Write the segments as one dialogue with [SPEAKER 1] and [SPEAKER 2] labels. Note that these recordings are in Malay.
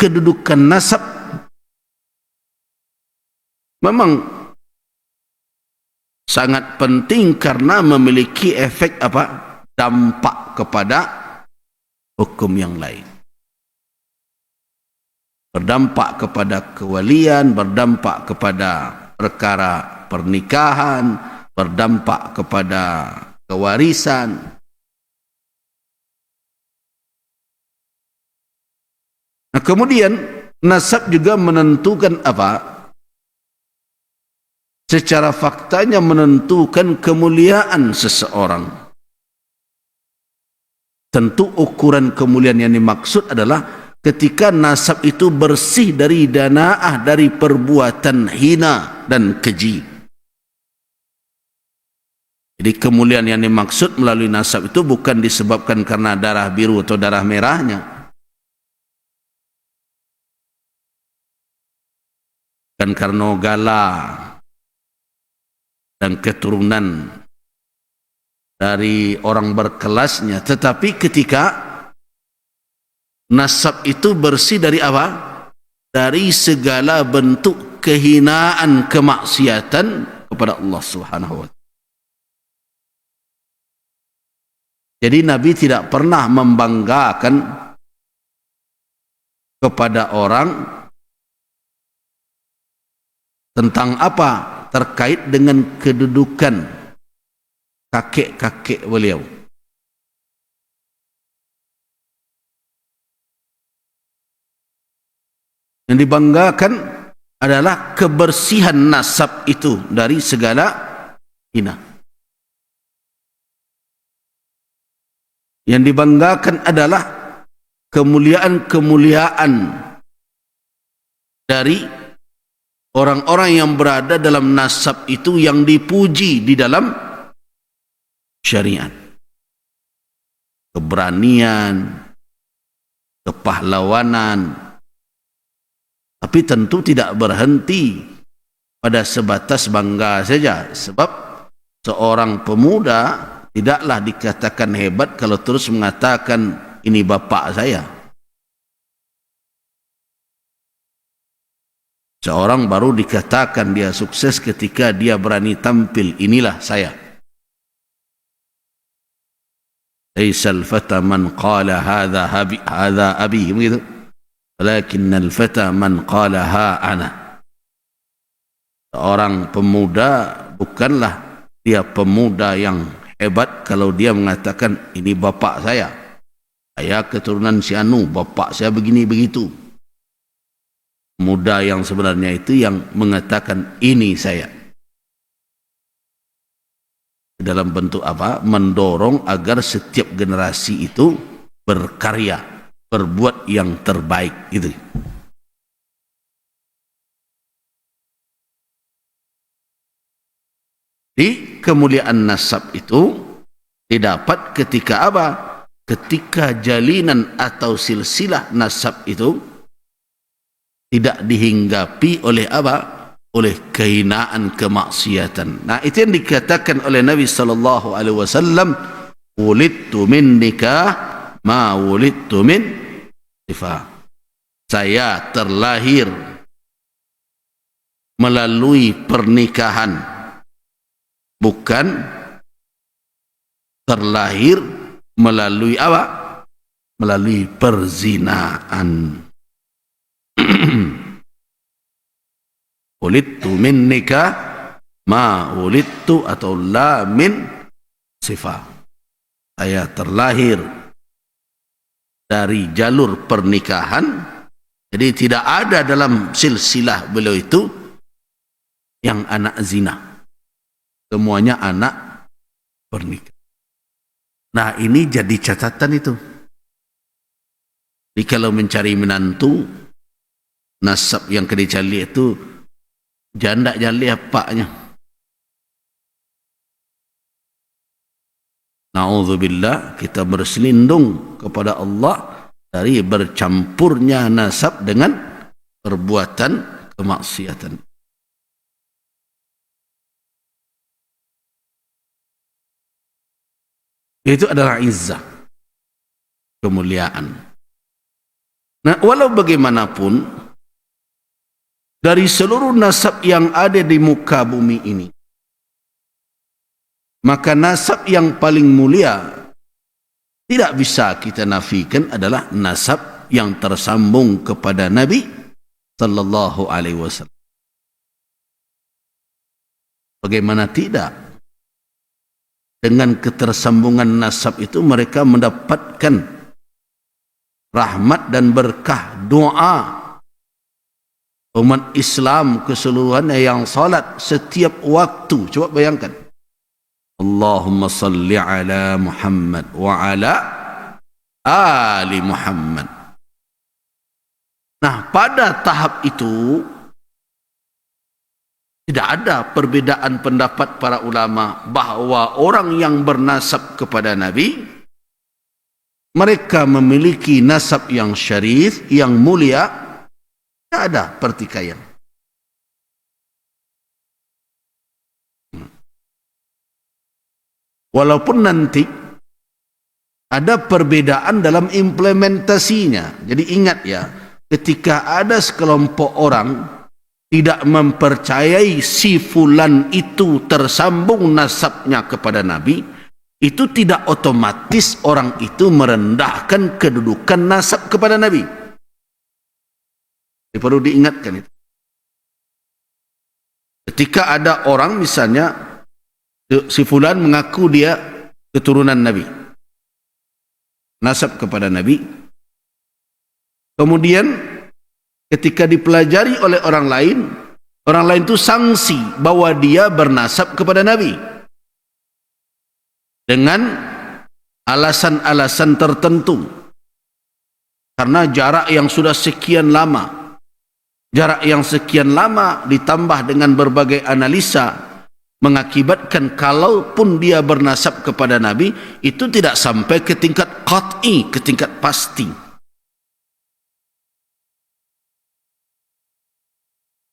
[SPEAKER 1] kedudukan nasab memang sangat penting karena memiliki efek apa? Dampak kepada hukum yang lain. Berdampak kepada kewalian, berdampak kepada perkara pernikahan, berdampak kepada kewarisan. Nah, kemudian nasab juga menentukan apa? Secara faktanya menentukan kemuliaan seseorang. Tentu ukuran kemuliaan yang dimaksud adalah ketika nasab itu bersih dari danaah, dari perbuatan hina dan keji. Jadi kemuliaan yang dimaksud melalui nasab itu bukan disebabkan karena darah biru atau darah merahnya, dan karena gala dan keturunan dari orang berkelasnya, tetapi ketika nasab itu bersih dari apa? Dari segala bentuk kehinaan, kemaksiatan kepada Allah Subhanahu wa Ta'ala. Jadi Nabi tidak pernah membanggakan kepada orang tentang apa? Terkait dengan kedudukan kakek-kakek beliau. Yang dibanggakan adalah kebersihan nasab itu dari segala hina. Yang dibanggakan adalah kemuliaan-kemuliaan dari orang-orang yang berada dalam nasab itu yang dipuji di dalam syariat. Keberanian, kepahlawanan. Tapi tentu tidak berhenti pada sebatas bangga saja. Sebab seorang pemuda tidaklah dikatakan hebat kalau terus mengatakan ini bapak saya. Seorang baru dikatakan dia sukses ketika dia berani tampil, inilah saya. Laisal fata man qala hadha abi, begitu. Walakinnal fata man qala ha ana. Seorang pemuda bukanlah dia pemuda yang hebat kalau dia mengatakan ini bapak saya. Saya keturunan si anu, bapak saya begini begitu. Muda yang sebenarnya itu yang mengatakan ini saya. Dalam bentuk apa? Mendorong agar setiap generasi itu berkarya, berbuat yang terbaik itu. Di kemuliaan nasab itu didapat ketika apa? Ketika jalinan atau silsilah nasab itu tidak dihinggapi oleh apa? Oleh kehinaan, kemaksiatan. Nah, itu yang dikatakan oleh Nabi sallallahu alaihi wasallam, "Wulidtu min nikah ma wulidtu min sifah." Saya terlahir melalui pernikahan, bukan terlahir melalui apa? Melalui perzinaan. Wulidtu min nikah ma wulidtu atau la min sifah. Saya terlahir dari jalur pernikahan, jadi tidak ada dalam silsilah beliau itu yang anak zina. Semuanya anak pernikahan. Nah, ini jadi catatan itu. Jadi kalau mencari menantu, nasab yang kena cari itu janda jali apanya. Na'udzubillah, kita berselindung kepada Allah dari bercampurnya nasab dengan perbuatan kemaksiatan. Itu adalah izzah, kemuliaan. Nah, walau bagaimanapun, dari seluruh nasab yang ada di muka bumi ini, maka nasab yang paling mulia tidak bisa kita nafikan adalah nasab yang tersambung kepada Nabi sallallahu alaihi wasallam. Bagaimana tidak? Dengan ketersambungan nasab itu mereka mendapatkan rahmat dan berkah doa umat Islam keseluruhannya yang salat setiap waktu. Coba bayangkan. Allahumma salli ala Muhammad wa ala ali Muhammad. Nah, pada tahap itu tidak ada perbedaan pendapat para ulama bahawa orang yang bernasab kepada Nabi, mereka memiliki nasab yang syarif, yang mulia, tidak ada pertikaian. Walaupun nanti ada perbedaan dalam implementasinya. Jadi ingat ya, ketika ada sekelompok orang tidak mempercayai si fulan itu tersambung nasabnya kepada Nabi, itu tidak otomatis orang itu merendahkan kedudukan nasab kepada Nabi. Ini perlu diingatkan itu. Ketika ada orang misalnya si fulan mengaku dia keturunan Nabi, nasab kepada Nabi, kemudian ketika dipelajari oleh orang lain itu sangsi bahwa dia bernasab kepada Nabi dengan alasan-alasan tertentu, karena jarak yang sudah sekian lama, ditambah dengan berbagai analisa mengakibatkan kalaupun dia bernasab kepada Nabi itu tidak sampai ke tingkat qat'i, ke tingkat pasti.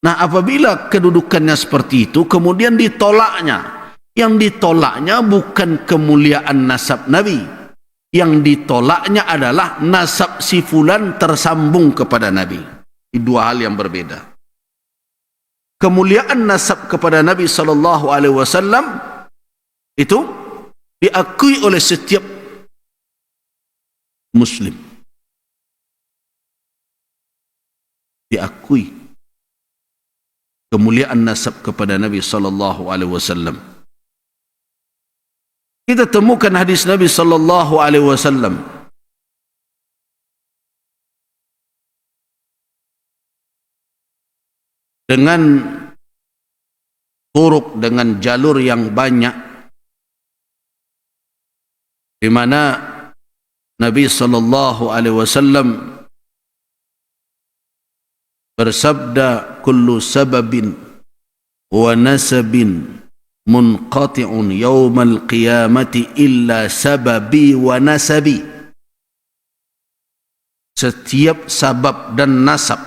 [SPEAKER 1] Nah, apabila kedudukannya seperti itu kemudian ditolaknya, yang ditolaknya bukan kemuliaan nasab Nabi, yang ditolaknya adalah nasab si fulan tersambung kepada Nabi. Ini dua hal yang berbeda. Kemuliaan nasab kepada Nabi sallallahu alaihi wasallam itu diakui oleh setiap muslim. Diakui kemuliaan nasab kepada Nabi sallallahu alaihi wasallam. Kita temukan hadis Nabi sallallahu alaihi wasallam dengan turuk, dengan jalur yang banyak, di mana Nabi sallallahu alaihi wasallam bersabda, kullu sababin wa nasabin munqati'un yawmal qiyamati illa sababi wa nasabi. Setiap sabab dan nasab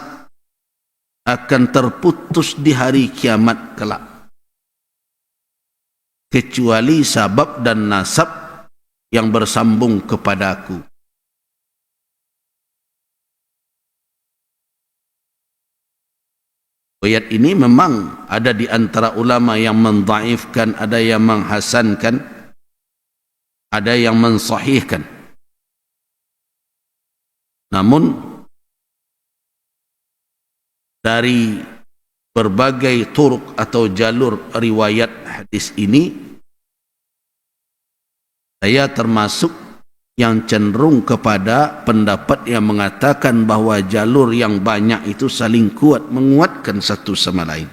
[SPEAKER 1] akan terputus di hari kiamat kelak, kecuali sabab dan nasab yang bersambung kepadaku. Ayat ini memang ada di antara ulama yang mendhaifkan, ada yang menghasankan, ada yang mensahihkan. Namun dari berbagai turuk atau jalur riwayat hadis ini, saya termasuk yang cenderung kepada pendapat yang mengatakan bahawa jalur yang banyak itu saling kuat, menguatkan satu sama lain.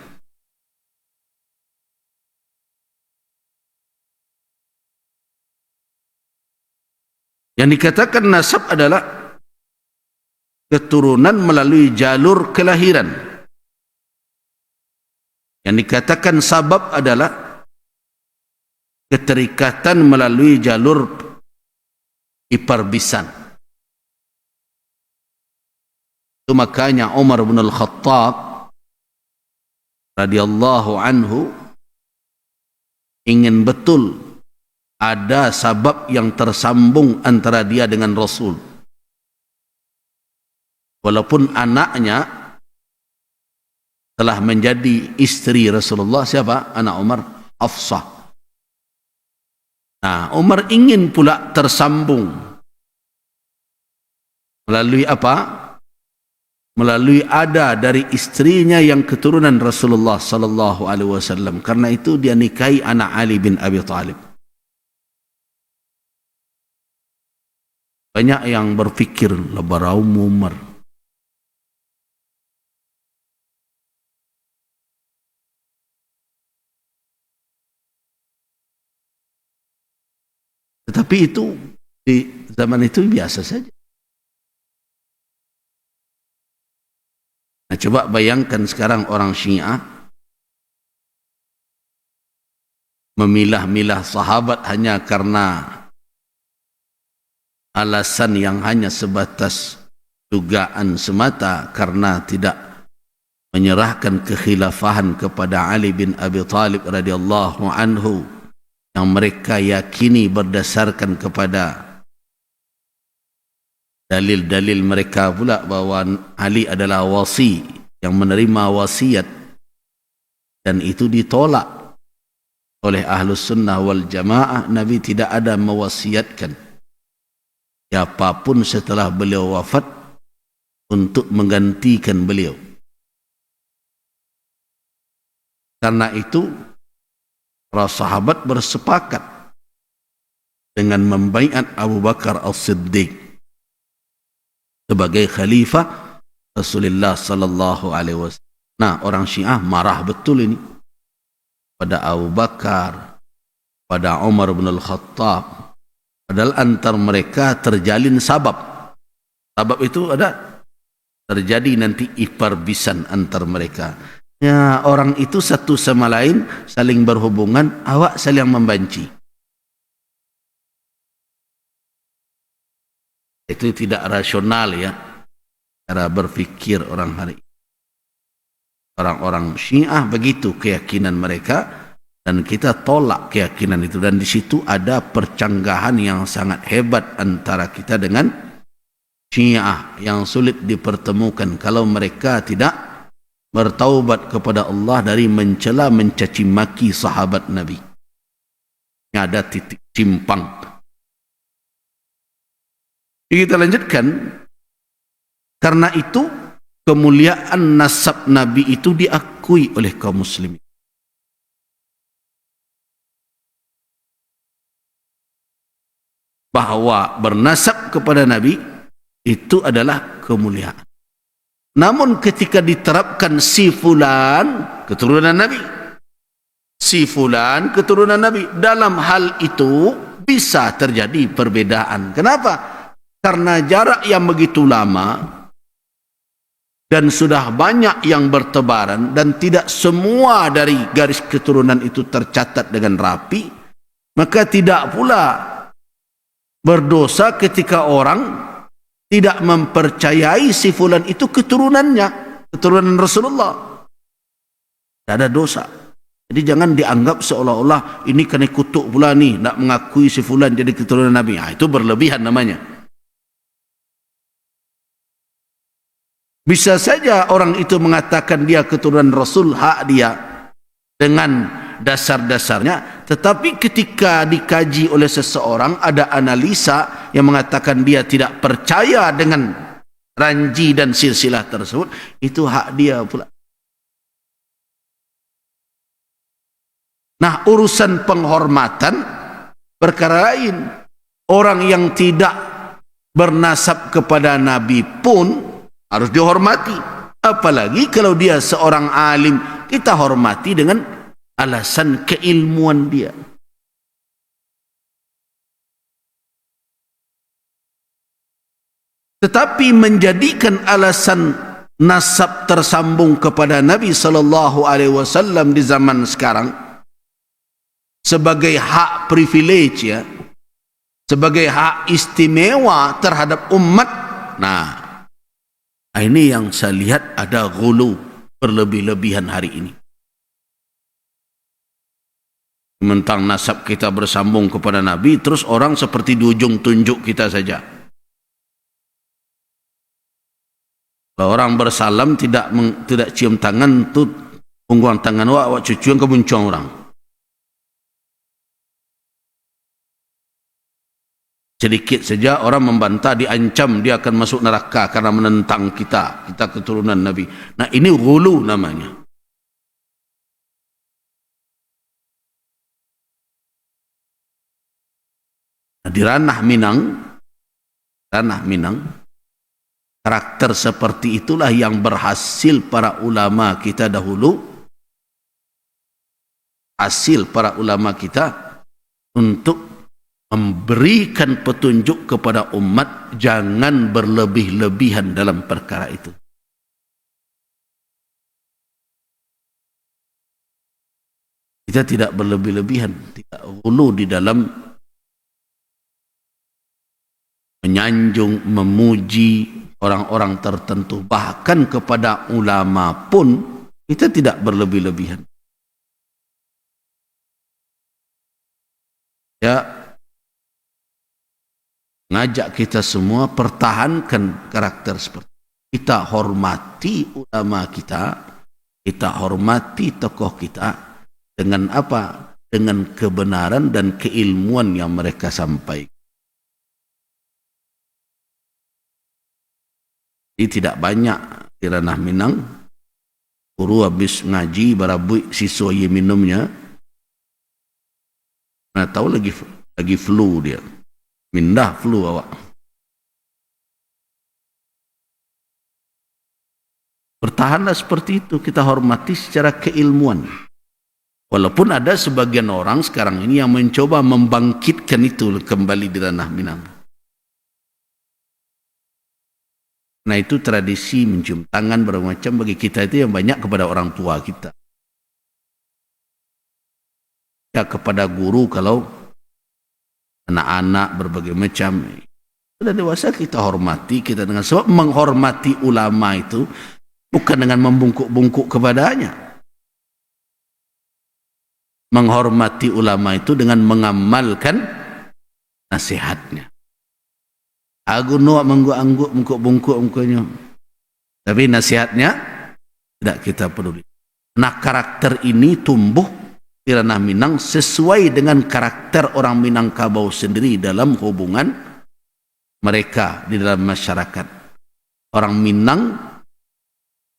[SPEAKER 1] Yang dikatakan nasab adalah keturunan melalui jalur kelahiran. Yang dikatakan sabab adalah keterikatan melalui jalur iparbisan. Itu makanya Umar bin Al-Khattab radhiyallahu anhu ingin betul ada sabab yang tersambung antara dia dengan Rasul. walaupun anaknya telah menjadi istri Rasulullah. Siapa? Anak Umar, Hafsah. Nah, Umar ingin pula tersambung melalui apa? Melalui ada dari istrinya yang keturunan Rasulullah sallallahu alaihi wasallam. Karena itu dia nikahi anak Ali bin Abi Thalib. Banyak yang berfikir lebarau Umar. Tetapi itu di zaman itu biasa saja. Nah, coba bayangkan sekarang orang Syiah memilah-milah sahabat hanya karena alasan yang hanya sebatas dugaan semata, karena tidak menyerahkan kekhilafahan kepada Ali bin Abi Thalib radhiyallahu anhu yang mereka yakini berdasarkan kepada dalil-dalil mereka pula bahwa Ali adalah wasi yang menerima wasiat, dan itu ditolak oleh Ahlus Sunnah wal Jamaah. Nabi tidak ada mewasiatkan siapapun setelah beliau wafat untuk menggantikan beliau. Karena itu para sahabat bersepakat dengan membaiat Abu Bakar As-Siddiq sebagai khalifah Rasulullah sallallahu alaihi wasallam. Nah, orang Syiah marah betul ini pada Abu Bakar, pada Umar bin Al-Khattab. Padahal antar mereka terjalin sabab. Sabab itu ada, terjadi nanti iparbisan antar mereka. Ya, orang itu satu sama lain saling berhubungan, awak saling membenci. Itu tidak rasional ya, cara berpikir orang hari ini. Orang-orang Syiah begitu keyakinan mereka, dan kita tolak keyakinan itu. Dan di situ ada percanggahan yang sangat hebat antara kita dengan Syiah yang sulit dipertemukan kalau mereka tidak bertaubat kepada Allah dari mencela mencaci maki sahabat Nabi. Ada titik simpang. Kita lanjutkan. Karena itu kemuliaan nasab Nabi itu diakui oleh kaum muslimin. Bahwa bernasab kepada Nabi itu adalah kemuliaan. Namun ketika diterapkan si fulan keturunan Nabi, si fulan keturunan Nabi, dalam hal itu bisa terjadi perbedaan. Kenapa? Karena jarak yang begitu lama dan sudah banyak yang bertebaran, dan tidak semua dari garis keturunan itu tercatat dengan rapi, maka tidak pula berdosa ketika orang tidak mempercayai si fulan itu keturunannya, keturunan Rasulullah. Tidak ada dosa. Jadi jangan dianggap seolah-olah ini kena kutuk pula nih, nak mengakui si fulan jadi keturunan Nabi. Itu berlebihan namanya. Bisa saja orang itu mengatakan dia keturunan Rasul, hak dia dengan dasar-dasarnya, tetapi ketika dikaji oleh seseorang ada analisa yang mengatakan dia tidak percaya dengan ranji dan silsilah tersebut, itu hak dia pula. Nah, urusan penghormatan perkara lain. Orang yang tidak bernasab kepada Nabi pun harus dihormati. Apalagi kalau dia seorang alim, kita hormati dengan alasan keilmuan dia. Tetapi menjadikan alasan nasab tersambung kepada Nabi sallallahu alaihi wasallam di zaman sekarang sebagai hak privilege ya, sebagai hak istimewa terhadap umat. Nah, ini yang saya lihat ada ghulu, berlebih-lebihan hari ini. Mentang nasab kita bersambung kepada Nabi, terus orang seperti di ujung tunjuk kita saja. Kalau orang bersalam tidak cium tangan tu punggung tangan awak cucu yang kebuncong orang. Sedikit saja orang membantah, diancam dia akan masuk neraka karena menentang kita keturunan Nabi. Nah, ini ghulu namanya. Nah, di ranah Minang, karakter seperti itulah yang berhasil para ulama kita dahulu, hasil para ulama kita untuk memberikan petunjuk kepada umat jangan berlebih-lebihan dalam perkara itu. Kita tidak berlebih-lebihan, tidak ghulu di dalam menyanjung, memuji orang-orang tertentu, bahkan kepada ulama pun kita tidak berlebih-lebihan. Ya, ngajak kita semua pertahankan karakter seperti itu. Kita hormati ulama kita hormati tokoh kita dengan apa? Dengan kebenaran dan keilmuan yang mereka sampaikan. Jadi tidak banyak di ranah Minang, guru habis ngaji barabui siswa ye minumnya, mana tahu lagi flu dia. Mindah flu awak. Bertahanlah seperti itu, kita hormati secara keilmuan. Walaupun ada sebagian orang sekarang ini yang mencoba membangkitkan itu kembali di ranah Minang. Nah, itu tradisi mencium tangan bermacam bagi kita itu yang banyak kepada orang tua kita. Ya, kepada guru kalau anak-anak berbagai macam. Sudah dewasa kita hormati, kita dengan sebab menghormati ulama itu bukan dengan membungkuk-bungkuk kepadanya. Menghormati ulama itu dengan mengamalkan nasihatnya. Aku nuak mengguk-angguk, bungkuk-bungkuk mukanya. Tapi nasihatnya tidak kita peduli. Nah, karakter ini tumbuh di ranah Minang sesuai dengan karakter orang Minangkabau sendiri dalam hubungan mereka di dalam masyarakat. Orang Minang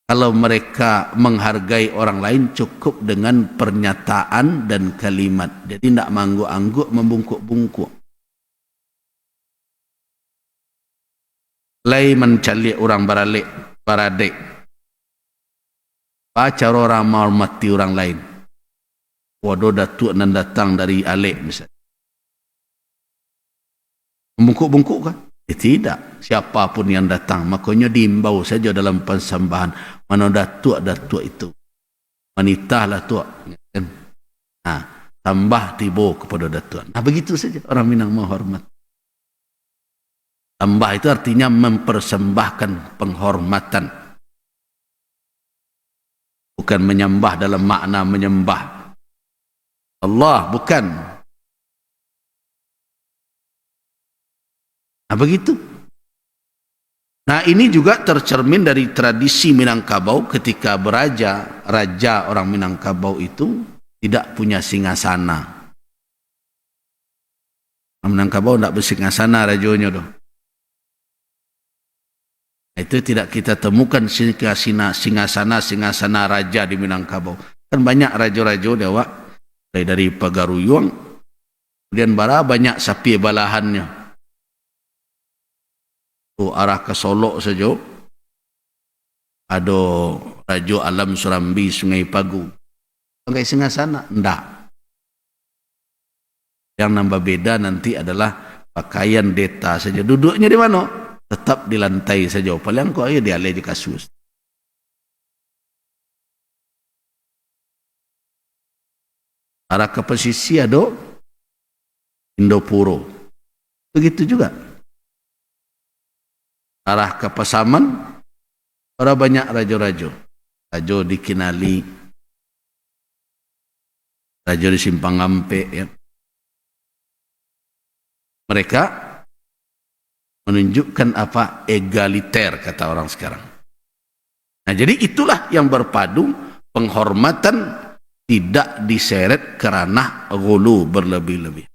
[SPEAKER 1] kalau mereka menghargai orang lain cukup dengan pernyataan dan kalimat. Jadi tidak mengangguk-angguk, membungkuk-bungkuk. Lai mencalik orang baradek. Baca orang menghormati orang lain. Waduh, datuk nan datang dari Alek misalnya. Membungkuk-bungkuk kan? Tidak. Siapapun yang datang, makanya diimbau saja dalam persembahan. Mana datuk itu. Wanita lah tuak. Nah, tambah tibo kepada datuk. Nah, begitu saja orang Minang menghormat. Tambah itu artinya mempersembahkan penghormatan. Bukan menyembah dalam makna menyembah Allah, bukan. Nah, begitu. Nah, ini juga tercermin dari tradisi Minangkabau ketika raja orang Minangkabau itu tidak punya singgasana. Minangkabau tidak bersinggasana rajanya doh. Itu tidak kita temukan singgasana raja di Minangkabau. Kan banyak raja-raja dewa dari Pagaruyung, kemudian bara banyak sapi balahannya. Arah ke Solo saja ada Raja Alam Surambi Sungai Pagu. Pakai singgasana? Tidak. Yang nambah beda nanti adalah pakaian deta saja. Duduknya di mana? Tetap di lantai saja. Paling kau dia alih di kasus. Arah ke pesisir ada Indopuro. Begitu juga. Arah ke Pasaman ada banyak raja-raja. Raja di Kinali, raja di Simpang Ampe. Ya. Mereka menunjukkan apa? Egaliter kata orang sekarang. Nah, jadi itulah yang berpadu penghormatan tidak diseret kerana ghulu berlebih-lebih.